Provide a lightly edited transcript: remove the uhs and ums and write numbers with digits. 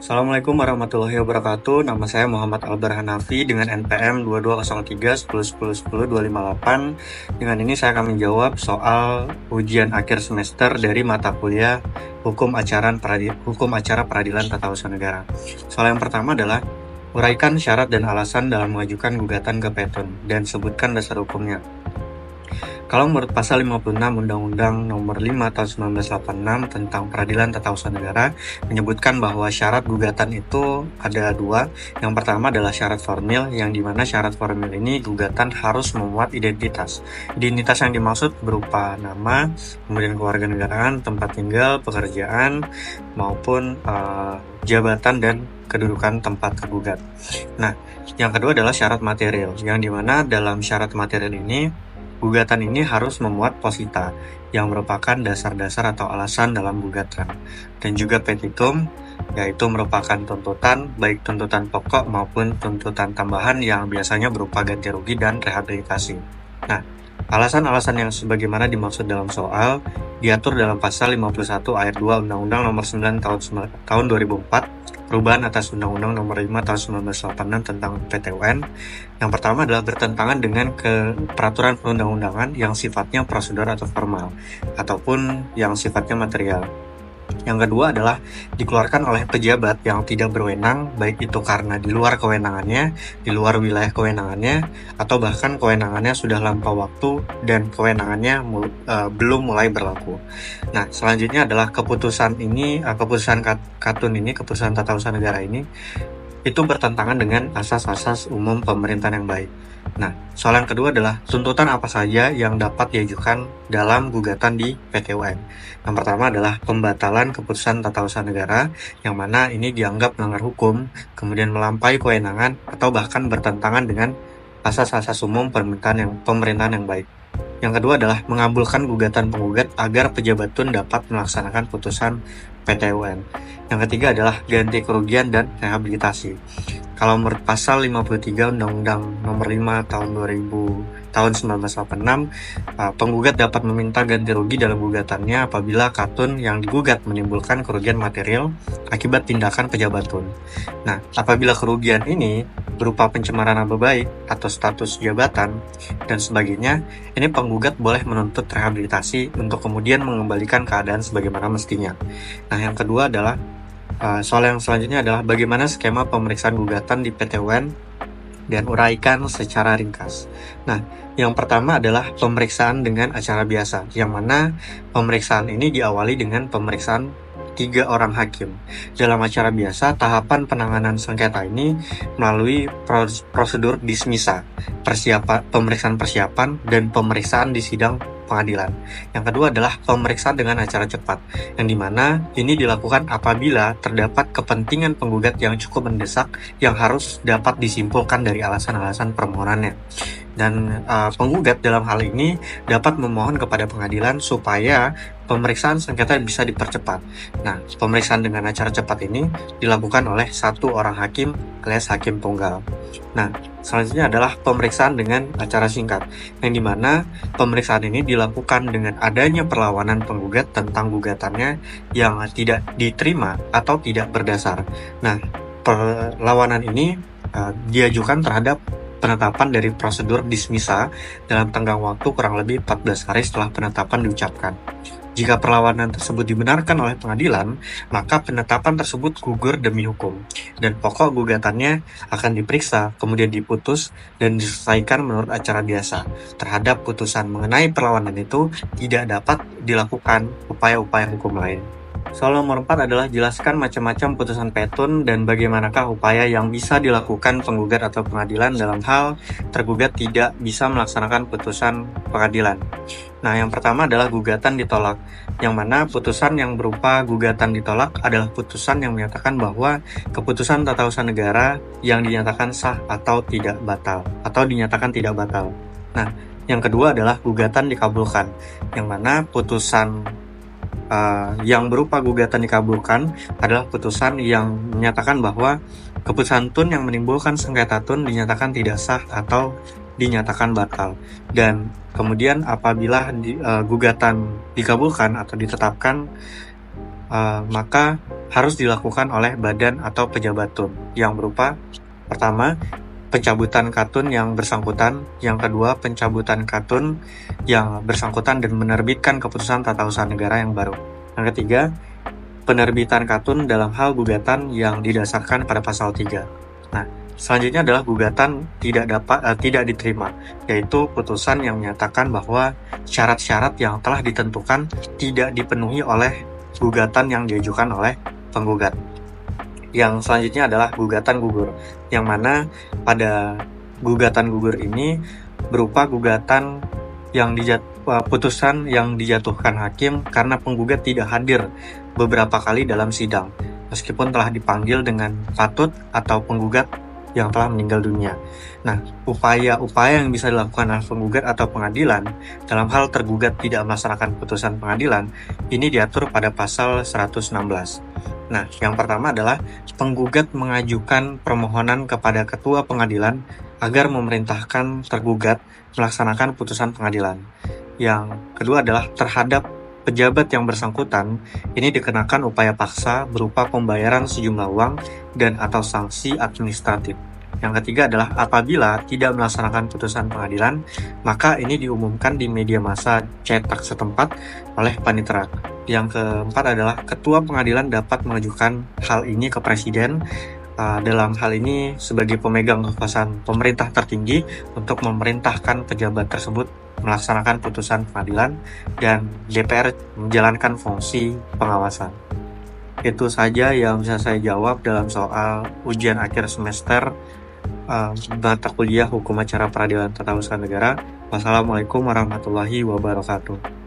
Assalamualaikum warahmatullahi wabarakatuh. Nama saya Muhammad Albar Hanafi dengan NPM 2203 10 10 10 258. Dengan ini saya akan menjawab soal ujian akhir semester dari mata kuliah Hukum Acara Peradilan Tata Usaha Negara. Soal yang pertama adalah uraikan syarat dan alasan dalam mengajukan gugatan ke petun dan sebutkan dasar hukumnya. Kalau menurut pasal 56 Undang-Undang Nomor 5 Tahun 1986 tentang Peradilan Tata Usaha Negara menyebutkan bahwa syarat gugatan itu ada dua. Yang pertama adalah syarat formil, yang dimana syarat formil ini gugatan harus memuat identitas. Identitas yang dimaksud berupa nama, kemudian kewarganegaraan, tempat tinggal, pekerjaan, maupun jabatan dan kedudukan tempat tergugat. Nah, yang kedua adalah syarat material, yang dimana dalam syarat material ini gugatan ini harus memuat posita, yang merupakan dasar-dasar atau alasan dalam gugatan, dan juga petitum, yaitu merupakan tuntutan, baik tuntutan pokok maupun tuntutan tambahan yang biasanya berupa ganti rugi dan rehabilitasi. Nah, alasan-alasan yang sebagaimana dimaksud dalam soal diatur dalam pasal 51 ayat 2 Undang-Undang Nomor 9 tahun 2004, perubahan atas Undang-Undang Nomor 5 Tahun 1986 tentang PTUN. Yang pertama adalah bertentangan dengan peraturan perundang-undangan yang sifatnya prosedur atau formal, ataupun yang sifatnya material. Yang kedua adalah dikeluarkan oleh pejabat yang tidak berwenang, baik itu karena di luar kewenangannya, di luar wilayah kewenangannya, atau bahkan kewenangannya sudah lampau waktu dan kewenangannya belum mulai berlaku. Nah, selanjutnya adalah keputusan Tata Usaha Negara ini itu bertentangan dengan asas-asas umum pemerintahan yang baik. Nah, soal yang kedua adalah tuntutan apa saja yang dapat diajukan dalam gugatan di PT UN. Yang pertama adalah pembatalan keputusan tata usaha negara, yang mana ini dianggap melanggar hukum, kemudian melampaui kewenangan, atau bahkan bertentangan dengan asas-asas umum pemerintahan yang baik. Yang kedua adalah mengabulkan gugatan penggugat agar pejabat tun dapat melaksanakan putusan PT UN. Yang ketiga adalah ganti kerugian dan rehabilitasi. Kalau menurut pasal 53 Undang-Undang Nomor 5 Tahun 1986, penggugat dapat meminta ganti rugi dalam gugatannya apabila katun yang digugat menimbulkan kerugian material akibat tindakan pejabat tun. Nah, apabila kerugian ini berupa pencemaran nama baik atau status jabatan dan sebagainya, ini penggugat boleh menuntut rehabilitasi untuk kemudian mengembalikan keadaan sebagaimana mestinya. Nah, yang kedua adalah soal yang selanjutnya adalah bagaimana skema pemeriksaan gugatan di PT UN dan uraikan secara ringkas. Nah, yang pertama adalah pemeriksaan dengan acara biasa, yang mana pemeriksaan ini diawali dengan pemeriksaan 3 orang hakim. Dalam acara biasa, tahapan penanganan sengketa ini melalui prosedur dismisa, pemeriksaan persiapan, dan pemeriksaan di sidang pengadilan. Yang kedua adalah pemeriksaan dengan acara cepat, yang dimana ini dilakukan apabila terdapat kepentingan penggugat yang cukup mendesak yang harus dapat disimpulkan dari alasan-alasan permohonannya. Dan penggugat dalam hal ini dapat memohon kepada pengadilan supaya pemeriksaan sengketa bisa dipercepat. Nah, pemeriksaan dengan acara cepat ini dilakukan oleh 1 orang hakim alias hakim tunggal. Nah, selanjutnya adalah pemeriksaan dengan acara singkat, yang dimana pemeriksaan ini dilakukan dengan adanya perlawanan penggugat tentang gugatannya yang tidak diterima atau tidak berdasar. Nah, perlawanan ini diajukan terhadap penetapan dari prosedur dismisa dalam tenggang waktu kurang lebih 14 hari setelah penetapan diucapkan. Jika perlawanan tersebut dibenarkan oleh pengadilan, maka penetapan tersebut gugur demi hukum, dan pokok gugatannya akan diperiksa, kemudian diputus, dan diselesaikan menurut acara biasa. Terhadap putusan mengenai perlawanan itu, tidak dapat dilakukan upaya-upaya hukum lain. Soal nomor 4 adalah jelaskan macam-macam putusan petun dan bagaimanakah upaya yang bisa dilakukan penggugat atau pengadilan dalam hal tergugat tidak bisa melaksanakan putusan pengadilan. Nah, yang pertama adalah gugatan ditolak, yang mana putusan yang berupa gugatan ditolak adalah putusan yang menyatakan bahwa keputusan tata usaha negara yang dinyatakan sah atau tidak batal, atau dinyatakan tidak batal. Nah, yang kedua adalah gugatan dikabulkan, yang mana putusan yang berupa gugatan dikabulkan adalah putusan yang menyatakan bahwa keputusan tun yang menimbulkan sengketa tun dinyatakan tidak sah atau dinyatakan batal. Dan kemudian apabila gugatan dikabulkan atau ditetapkan, maka harus dilakukan oleh badan atau pejabat TUN yang berupa pertama, pencabutan katun yang bersangkutan, yang kedua, pencabutan katun yang bersangkutan dan menerbitkan keputusan tata usaha negara yang baru. Yang ketiga, penerbitan katun dalam hal gugatan yang didasarkan pada pasal 3. Nah, selanjutnya adalah gugatan tidak diterima, yaitu putusan yang menyatakan bahwa syarat-syarat yang telah ditentukan tidak dipenuhi oleh gugatan yang diajukan oleh penggugat. Yang selanjutnya adalah gugatan gugur, yang mana pada gugatan gugur ini berupa gugatan yang putusan yang dijatuhkan hakim karena penggugat tidak hadir beberapa kali dalam sidang, meskipun telah dipanggil dengan patut atau penggugat yang telah meninggal dunia. Nah, upaya-upaya yang bisa dilakukan oleh penggugat atau pengadilan dalam hal tergugat tidak melaksanakan putusan pengadilan, ini diatur pada pasal 116. Nah, yang pertama adalah penggugat mengajukan permohonan kepada ketua pengadilan agar memerintahkan tergugat melaksanakan putusan pengadilan. Yang kedua adalah terhadap pejabat yang bersangkutan, ini dikenakan upaya paksa berupa pembayaran sejumlah uang dan atau sanksi administratif. Yang ketiga adalah apabila tidak melaksanakan putusan pengadilan, maka ini diumumkan di media massa cetak setempat oleh panitera. Yang keempat adalah ketua pengadilan dapat mengajukan hal ini ke presiden, dalam hal ini sebagai pemegang kekuasaan pemerintah tertinggi untuk memerintahkan pejabat tersebut melaksanakan putusan pengadilan dan DPR menjalankan fungsi pengawasan. Itu saja yang bisa saya jawab dalam soal ujian akhir semester mata kuliah Hukum Acara Peradilan Tata Usaha Negara. Wassalamualaikum warahmatullahi wabarakatuh.